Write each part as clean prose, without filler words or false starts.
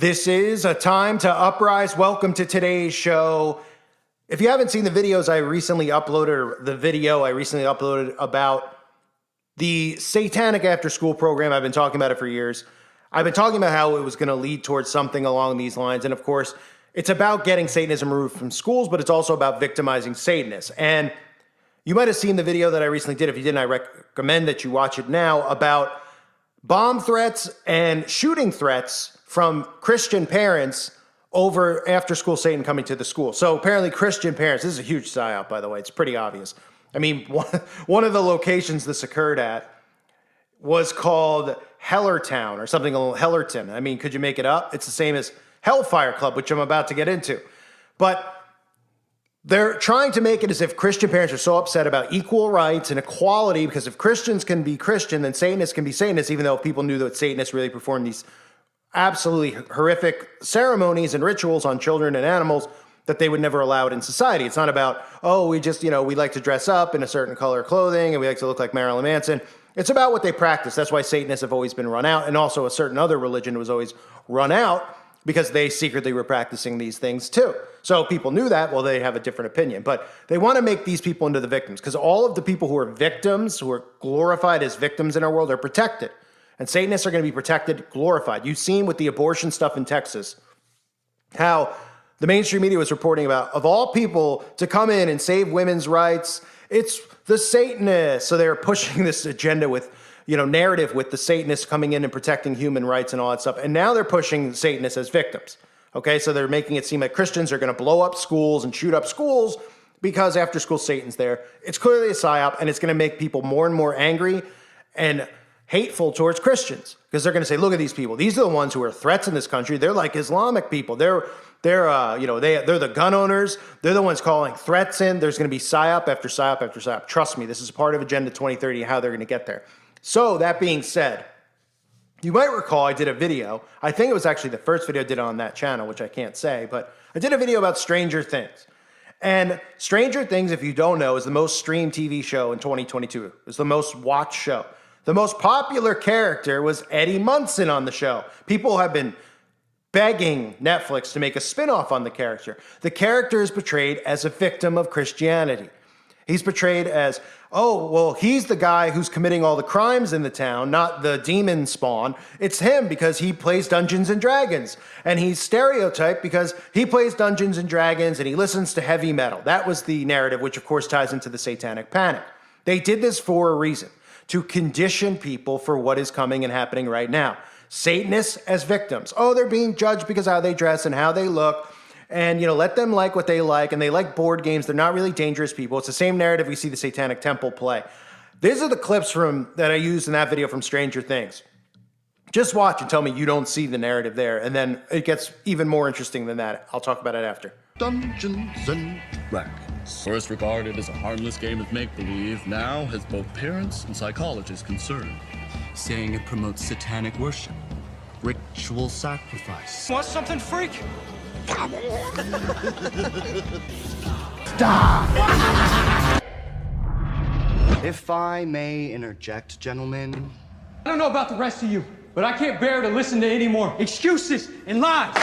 This is a time to uprise. Welcome to today's show. If you haven't seen the videos I recently uploaded, about the satanic after-school program, I've been talking about it for years. I've been talking about how it was going to lead towards something along these lines. And of course, it's about getting Satanism removed from schools, but it's also about victimizing Satanists. And you might have seen the video that I recently did. If you didn't, I recommend that you watch it now, about bomb threats and shooting threats from Christian parents over after-school Satan coming to the school. So apparently Christian parents, this is a huge psyop, by the way. It's pretty obvious. I mean, one of the locations this occurred at was called Hellertown or something, Hellerton. I mean, could you make it up? It's the same as Hellfire Club, which I'm about to get into. But they're trying to make it as if Christian parents are so upset about equal rights and equality, because if Christians can be Christian, then Satanists can be Satanists, even though people knew that Satanists really performed these absolutely horrific ceremonies and rituals on children and animals that they would never allow it in society. It's not about, oh, we like to dress up in a certain color of clothing and we like to look like Marilyn Manson. It's about what they practice. That's why Satanists have always been run out, and also a certain other religion was always run out because they secretly were practicing these things too. So people knew that, well, they have a different opinion. But they want to make these people into the victims, because all of the people who are victims, who are glorified as victims in our world, are protected. And Satanists are going to be protected, glorified. You've seen with the abortion stuff in Texas how the mainstream media was reporting about, of all people to come in and save women's rights, it's the Satanists. So they're pushing this agenda with, narrative with the Satanists coming in and protecting human rights and all that stuff. And now they're pushing Satanists as victims. Okay, so they're making it seem like Christians are going to blow up schools and shoot up schools because after school Satan's there. It's clearly a psyop, and it's going to make people more and more angry and hateful towards Christians, because they're going to say, look at these people. These are the ones who are threats in this country. They're like Islamic people. They're the gun owners. They're the ones calling threats in. There's going to be psyop after psyop after psyop. Trust me, this is part of Agenda 2030, how they're going to get there. So that being said, you might recall I did a video. I think it was actually the first video I did on that channel, which I can't say, but I did a video about Stranger Things. And Stranger Things, if you don't know, is the most streamed TV show in 2022. It was the most watched show. The most popular character was Eddie Munson on the show. People have been begging Netflix to make a spinoff on the character. The character is portrayed as a victim of Christianity. He's portrayed as, he's the guy who's committing all the crimes in the town, not the demon spawn. It's him because he plays Dungeons and Dragons. And he's stereotyped because he plays Dungeons and Dragons and he listens to heavy metal. That was the narrative, which of course ties into the satanic panic. They did this for a reason, to condition people for what is coming and happening right now. Satanists as victims. Oh, they're being judged because of how they dress and how they look. And, let them like what they like. And they like board games. They're not really dangerous people. It's the same narrative we see the Satanic Temple play. These are the clips that I used in that video from Stranger Things. Just watch and tell me you don't see the narrative there. And then it gets even more interesting than that. I'll talk about it after. Dungeons and Dragons. First regarded as a harmless game of make-believe, now has both parents and psychologists concerned, saying it promotes satanic worship, ritual sacrifice. Want something, freak? Stop! If I may interject, gentlemen. I don't know about the rest of you, but I can't bear to listen to any more excuses and lies.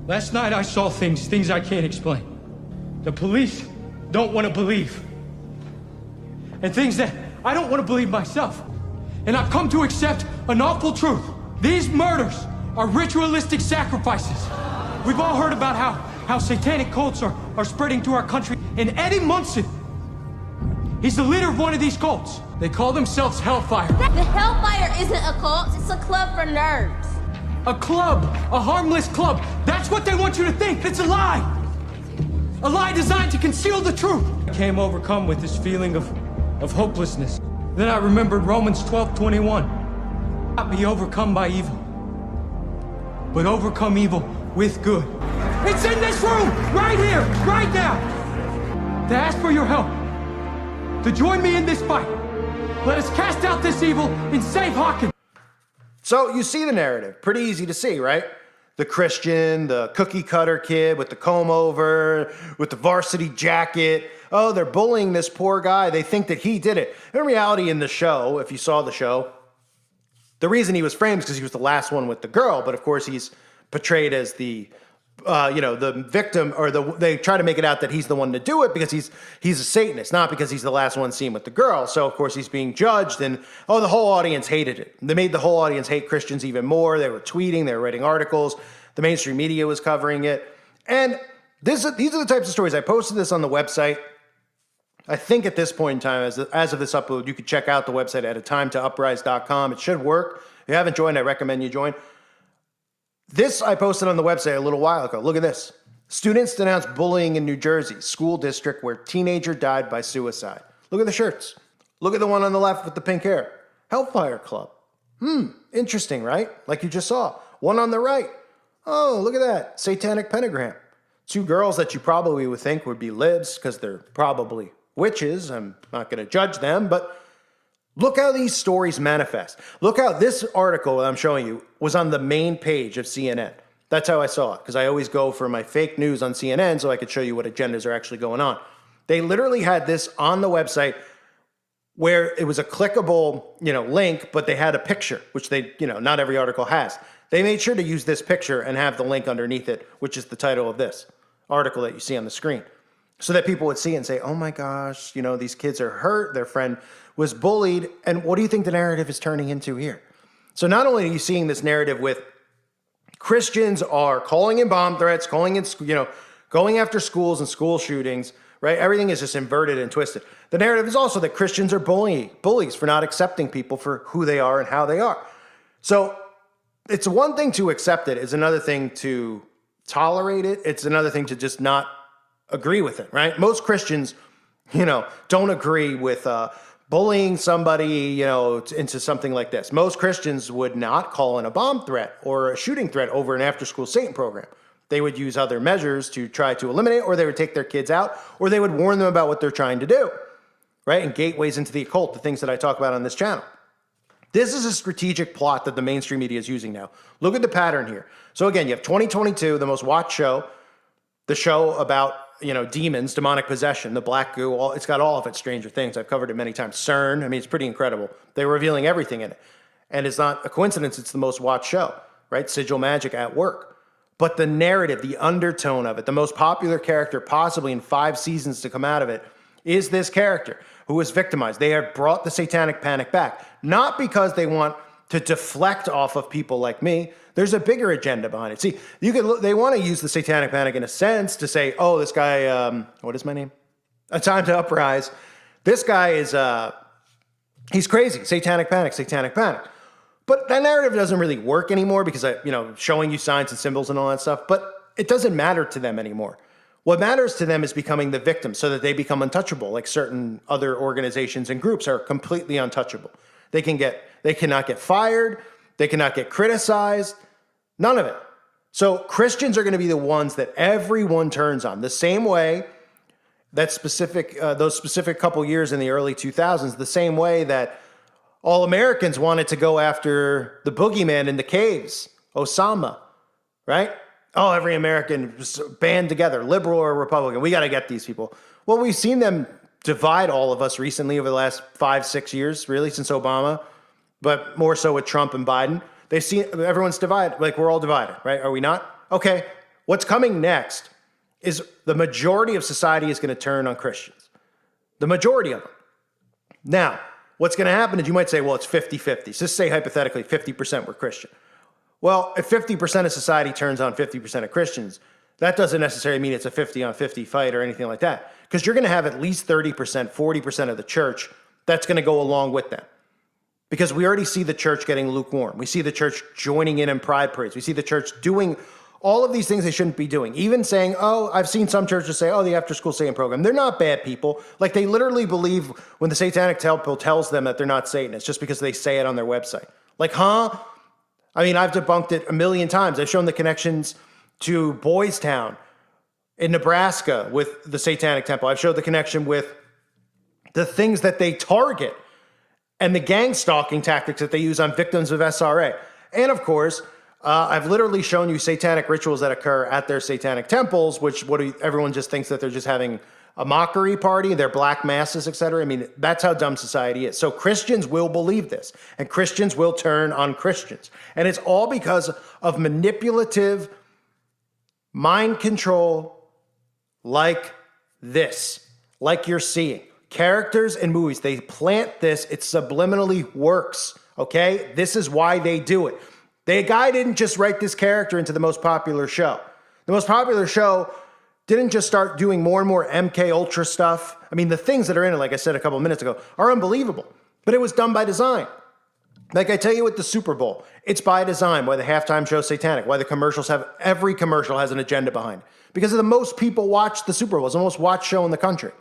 Last night I saw things I can't explain. The police don't want to believe. And things that I don't want to believe myself. And I've come to accept an awful truth. These murders are ritualistic sacrifices. We've all heard about how satanic cults are spreading to our country. And Eddie Munson, he's the leader of one of these cults. They call themselves Hellfire. The Hellfire isn't a cult, it's a club for nerds. A club, a harmless club. That's what they want you to think. It's a lie. A lie designed to conceal the truth. I came overcome with this feeling of hopelessness. Then I remembered Romans 12:21. Not be overcome by evil, but overcome evil with good. It's in this room, right here, right now, to ask for your help, to join me in this fight. Let us cast out this evil and save Hawkins. So you see the narrative. Pretty easy to see, right? The Christian, the cookie cutter kid with the comb over, with the varsity jacket. Oh, they're bullying this poor guy. They think that he did it. In reality, in the show, if you saw the show, The reason he was framed is because he was the last one with the girl, but of course he's portrayed as the the victim, or they try to make it out that he's the one to do it because he's a Satanist, not because he's the last one seen with the girl. So of course he's being judged, and the whole audience hated it. They made the whole audience hate Christians even more. They were tweeting, they were writing articles, the mainstream media was covering it. And these are the types of stories. I posted this on the website. I think at this point in time, as of this upload, you could check out the website at atimetouprise.com. It should work. If you haven't joined, I recommend you join. This I posted on the website a little while ago. Look at this. Students denounce bullying in New Jersey, school district where teenager died by suicide. Look at the shirts. Look at the one on the left with the pink hair. Hellfire Club. Interesting, right? Like you just saw. One on the right. Oh, look at that. Satanic pentagram. Two girls that you probably would think would be libs because they're probably witches. I'm not going to judge them, but look how these stories manifest. Look how this article that I'm showing you was on the main page of CNN. That's how I saw it, because I always go for my fake news on CNN so I could show you what agendas are actually going on. They literally had this on the website where it was a clickable, link, but they had a picture, which they, not every article has. They made sure to use this picture and have the link underneath it, which is the title of this article that you see on the screen, so that people would see it and say, oh my gosh, these kids are hurt, their friend was bullied, and what do you think the narrative is turning into here? So not only are you seeing this narrative with Christians are calling in bomb threats, going after schools and school shootings, right? Everything is just inverted and twisted. The narrative is also that Christians are bullies for not accepting people for who they are and how they are. So it's one thing to accept it, it's another thing to tolerate it, it's another thing to just not agree with it, right? Most Christians, don't agree with bullying somebody, into something like this. Most Christians would not call in a bomb threat or a shooting threat over an after-school Satan program. They would use other measures to try to eliminate, or they would take their kids out, or they would warn them about what they're trying to do, right? And gateways into the occult, the things that I talk about on this channel. This is a strategic plot that the mainstream media is using now. Look at the pattern here. So again, you have 2022, the most watched show, the show about demons, demonic possession, the black goo, it's got all of it, Stranger Things. I've covered it many times. CERN, it's pretty incredible. They're revealing everything in it. And it's not a coincidence, it's the most watched show, right? Sigil Magic at work. But the narrative, the undertone of it, the most popular character possibly in 5 seasons to come out of it is this character who was victimized. They have brought the satanic panic back, not because they want to deflect off of people like me. There's a bigger agenda behind it. See, they want to use the satanic panic in a sense to say, oh, this guy, what is my name? A Time to Uprise. This guy is, he's crazy. Satanic panic, satanic panic. But that narrative doesn't really work anymore because, showing you signs and symbols and all that stuff, but it doesn't matter to them anymore. What matters to them is becoming the victim so that they become untouchable, like certain other organizations and groups are completely untouchable. They cannot get fired. They cannot get criticized. None of it. So Christians are going to be the ones that everyone turns on. The same way that those specific couple years in the early 2000s, the same way that all Americans wanted to go after the boogeyman in the caves, Osama, right? Oh, every American was band together, liberal or Republican. We got to get these people. Well, we've seen them divide all of us recently over the last 5-6 years, really, since Obama, but more so with Trump and Biden. They've seen everyone's divided, like we're all divided, right? Are we not? Okay, what's coming next is the majority of society is going to turn on Christians. The majority of them. Now, what's going to happen is you might say, well, it's 50-50. Just say hypothetically 50% were Christian. Well, if 50% of society turns on 50% of Christians, that doesn't necessarily mean it's a 50-on-50 fight or anything like that. Because you're going to have at least 30%, 40% of the church that's going to go along with them. Because we already see the church getting lukewarm. We see the church joining in pride parades. We see the church doing all of these things they shouldn't be doing. Even saying, oh, I've seen some churches say, oh, the after-school Satan program. They're not bad people. Like they literally believe when the Satanic Temple tells them that they're not Satanists just because they say it on their website. Like, huh? I've debunked it a million times. I've shown the connections to Boys Town in Nebraska with the Satanic Temple. I've showed the connection with the things that they target and the gang stalking tactics that they use on victims of SRA. And of course, I've literally shown you satanic rituals that occur at their satanic temples, which everyone just thinks that they're just having a mockery party, their black masses, etc. I mean, that's how dumb society is. So Christians will believe this, and Christians will turn on Christians. And it's all because of manipulative mind control like this, like you're seeing. Characters in movies, they plant this, it subliminally works, okay? This is why they do it. The guy didn't just write this character into the most popular show. The most popular show didn't just start doing more and more MK Ultra stuff. I mean, the things that are in it, like I said a couple of minutes ago, are unbelievable. But it was done by design. Like I tell you with the Super Bowl, it's by design. Why the halftime show's satanic. Why the commercials have, every commercial has an agenda behind it. Because of the most people watch the Super Bowl. It's the most watched show in the country.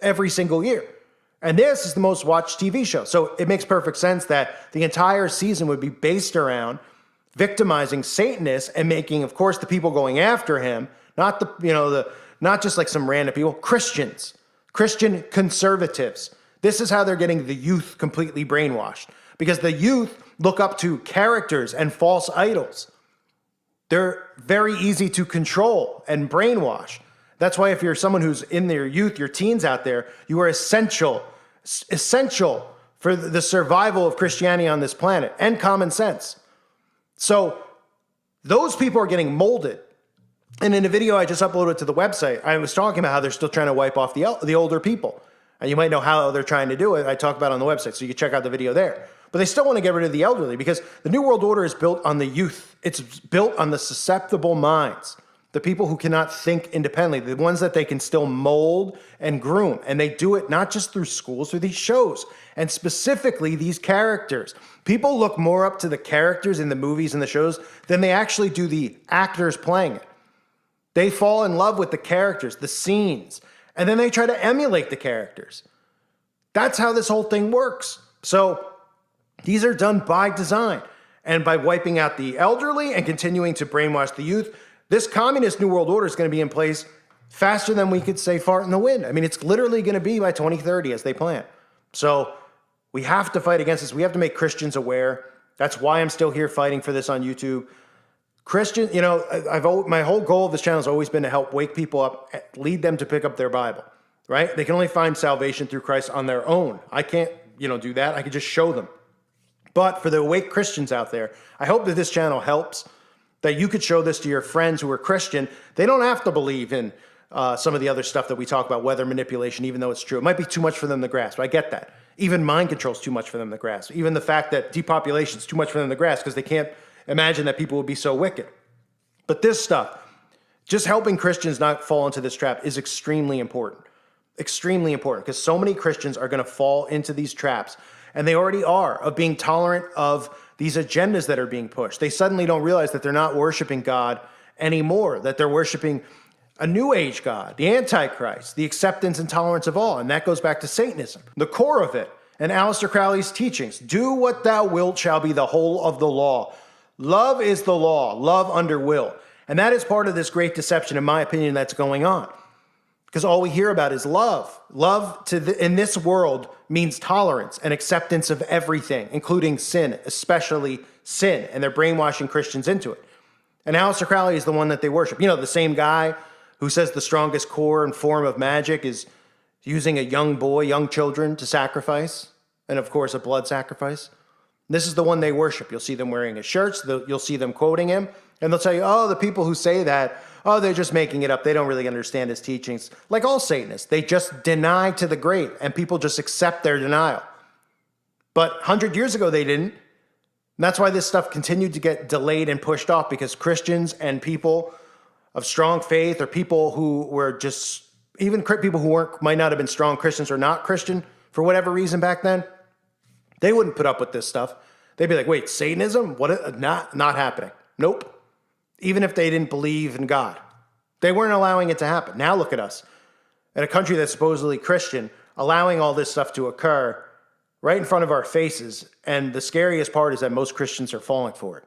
Every single year. And this is the most watched TV show. So it makes perfect sense that the entire season would be based around victimizing Satanists and making, of course, the people going after him, not not just like some random people, Christians, Christian conservatives. This is how they're getting the youth completely brainwashed, because the youth look up to characters and false idols. They're very easy to control and brainwash. That's why if you're someone who's in their youth, your teens out there, you are essential for the survival of Christianity on this planet and common sense. So those people are getting molded. And in a video I just uploaded to the website, I was talking about how they're still trying to wipe off the older people. And you might know how they're trying to do it. I talk about it on the website, so you can check out the video there. But they still want to get rid of the elderly because the New World Order is built on the youth. It's built on the susceptible minds, the people who cannot think independently, the ones that they can still mold and groom. And they do it not just through schools, through these shows, and specifically these characters. People look more up to the characters in the movies and the shows than they actually do the actors playing it. They fall in love with the characters, the scenes, and then they try to emulate the characters. That's how this whole thing works. So these are done by design. And by wiping out the elderly and continuing to brainwash the youth, this communist New World Order is going to be in place faster than we could say fart in the wind. I mean, it's literally going to be by 2030 as they plan. So we have to fight against this. We have to make Christians aware. That's why I'm still here fighting for this on YouTube. Christian, my whole goal of this channel has always been to help wake people up, lead them to pick up their Bible, right? They can only find salvation through Christ on their own. I can't, do that. I can just show them. But for the awake Christians out there, I hope that this channel helps, that you could show this to your friends who are Christian. They don't have to believe in some of the other stuff that we talk about, weather manipulation, even though it's true. It might be too much for them to grasp. I get that. Even mind control is too much for them to grasp. Even the fact that depopulation is too much for them to grasp because they can't imagine that people would be so wicked. But this stuff, just helping Christians not fall into this trap is extremely important. Extremely important, because so many Christians are going to fall into these traps, and they already are, of being tolerant of these agendas that are being pushed. They suddenly don't realize that they're not worshiping God anymore, that they're worshiping a new age God, the Antichrist, the acceptance and tolerance of all. And that goes back to Satanism, the core of it, and Aleister Crowley's teachings. Do what thou wilt shall be the whole of the law. Love is the law, love under will. And that is part of this great deception, in my opinion, that's going on. Because all we hear about is love. Love in this world means tolerance and acceptance of everything, including sin, especially sin. And they're brainwashing Christians into it. And Aleister Crowley is the one that they worship. The same guy who says the strongest core and form of magic is using a young children to sacrifice. And of course, a blood sacrifice. This is the one they worship. You'll see them wearing his shirts. You'll see them quoting him. And they'll tell you, oh, the people who say that, oh, they're just making it up. They don't really understand his teachings. Like all Satanists, they just deny to the great, and people just accept their denial. But 100 years ago, they didn't. And that's why this stuff continued to get delayed and pushed off, because Christians and people of strong faith, or people who were just, even people who might not have been strong Christians or not Christian for whatever reason back then, they wouldn't put up with this stuff. They'd be like, wait, Satanism? What? Not happening. Nope. Even if they didn't believe in God. They weren't allowing it to happen. Now look at us. In a country that's supposedly Christian, allowing all this stuff to occur right in front of our faces. And the scariest part is that most Christians are falling for it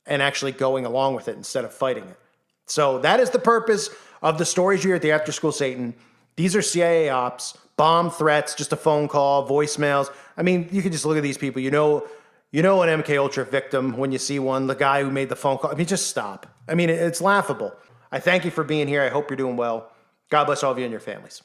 and actually going along with it instead of fighting it. So that is the purpose of the stories you hear at the After School Satan. These are CIA ops, bomb threats, just a phone call, voicemails. I mean, you can just look at these people. You know an MK Ultra victim when you see one, the guy who made the phone call. I mean, just stop. I mean, it's laughable. I thank you for being here. I hope you're doing well. God bless all of you and your families.